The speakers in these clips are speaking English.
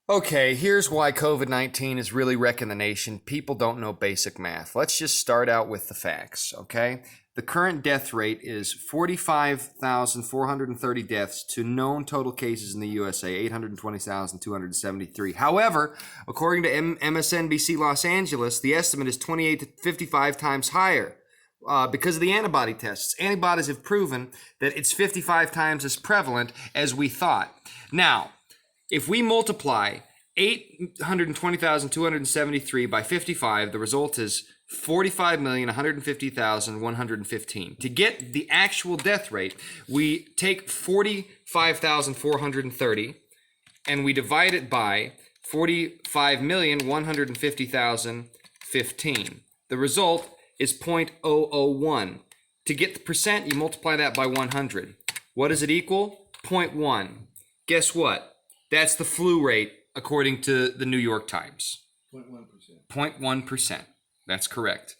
Okay, here's why COVID-19 is really wrecking the nation. People don't know basic math. Let's just start out with the facts, okay? The current death rate is 45,430 deaths to known total cases in the USA, 820,273. However, according to MSNBC Los Angeles, the estimate is 28 to 55 times higher. Because of the antibody tests. Antibodies have proven that it's 55 times as prevalent as we thought. Now, if we multiply 820,273 by 55, the result is 45,150,115. To get the actual death rate, we take 45,430 and we divide it by 45,150,015. The result is 0.001. To get the percent, you multiply that by 100. What does it equal? 0.1. Guess what? That's the flu rate according to the New York Times. 0.1%. 0.1%. That's correct.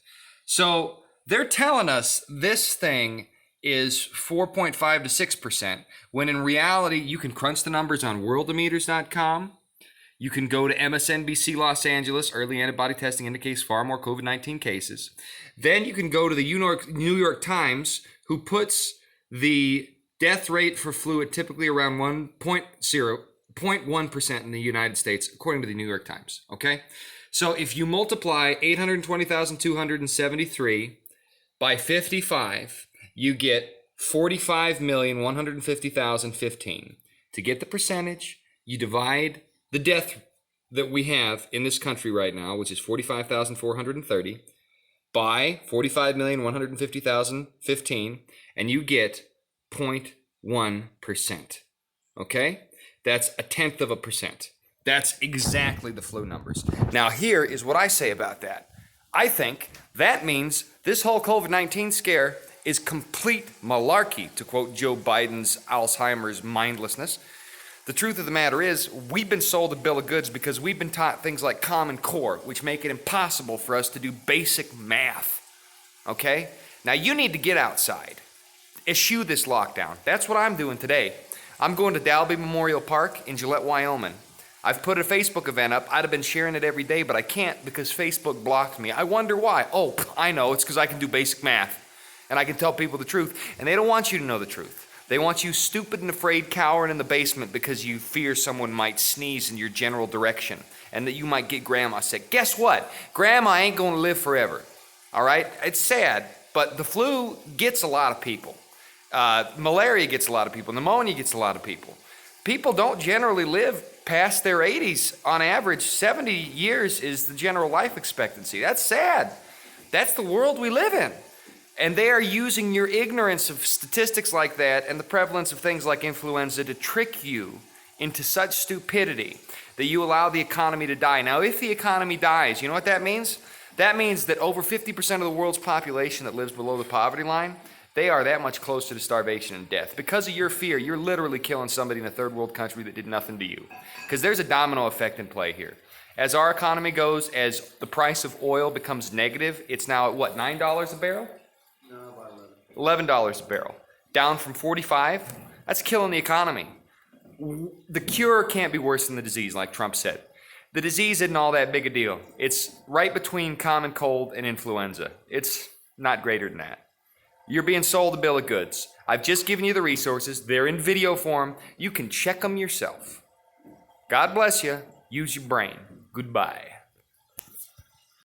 So they're telling us this thing is 4.5 to 6%, when in reality, you can crunch the numbers on worldometers.com. You can go to MSNBC Los Angeles. Early antibody testing indicates far more COVID-19 cases. Then you can go to the New York Times, who puts the death rate for flu at typically around 0.1% in the United States, according to the New York Times, okay? So if you multiply 820,273 by 55, you get 45,150,015. To get the percentage, you divide the death that we have in this country right now, which is 45,430, by 45,150,015, and you get 0.1%, okay? That's 0.1%. That's exactly the flu numbers. Now, here is what I say about that. I think that means this whole COVID-19 scare is complete malarkey, to quote Joe Biden's Alzheimer's mindlessness. The truth of the matter is, we've been sold a bill of goods because we've been taught things like Common Core, which make it impossible for us to do basic math, okay? Now, you need to get outside. Eschew this lockdown. That's what I'm doing today. I'm going to Dalby Memorial Park in Gillette, Wyoming. I've put a Facebook event up. I'd have been sharing it every day, but I can't because Facebook blocked me. I wonder why. Oh, I know. It's because I can do basic math, and I can tell people the truth, and they don't want you to know the truth. They want you stupid and afraid, cowering in the basement because you fear someone might sneeze in your general direction and that you might get grandma sick. Guess what? Grandma ain't going to live forever, all right? It's sad, but the flu gets a lot of people. Malaria gets a lot of people. Pneumonia gets a lot of people. People don't generally live past their 80s. On average, 70 years is the general life expectancy. That's sad. That's the world we live in. And they are using your ignorance of statistics like that and the prevalence of things like influenza to trick you into such stupidity that you allow the economy to die. Now, if the economy dies, you know what that means? That means that over 50% of the world's population that lives below the poverty line, they are that much closer to starvation and death. Because of your fear, you're literally killing somebody in a third world country that did nothing to you. Because there's a domino effect in play here. As our economy goes, as the price of oil becomes negative, it's now at what, $9 a barrel? No, about 11. $11 a barrel. Down from 45? That's killing the economy. The cure can't be worse than the disease, like Trump said. The disease isn't all that big a deal. It's right between common cold and influenza. It's not greater than that. You're being sold a bill of goods. I've just given you the resources. They're in video form. You can check them yourself. God bless you. Use your brain. Goodbye.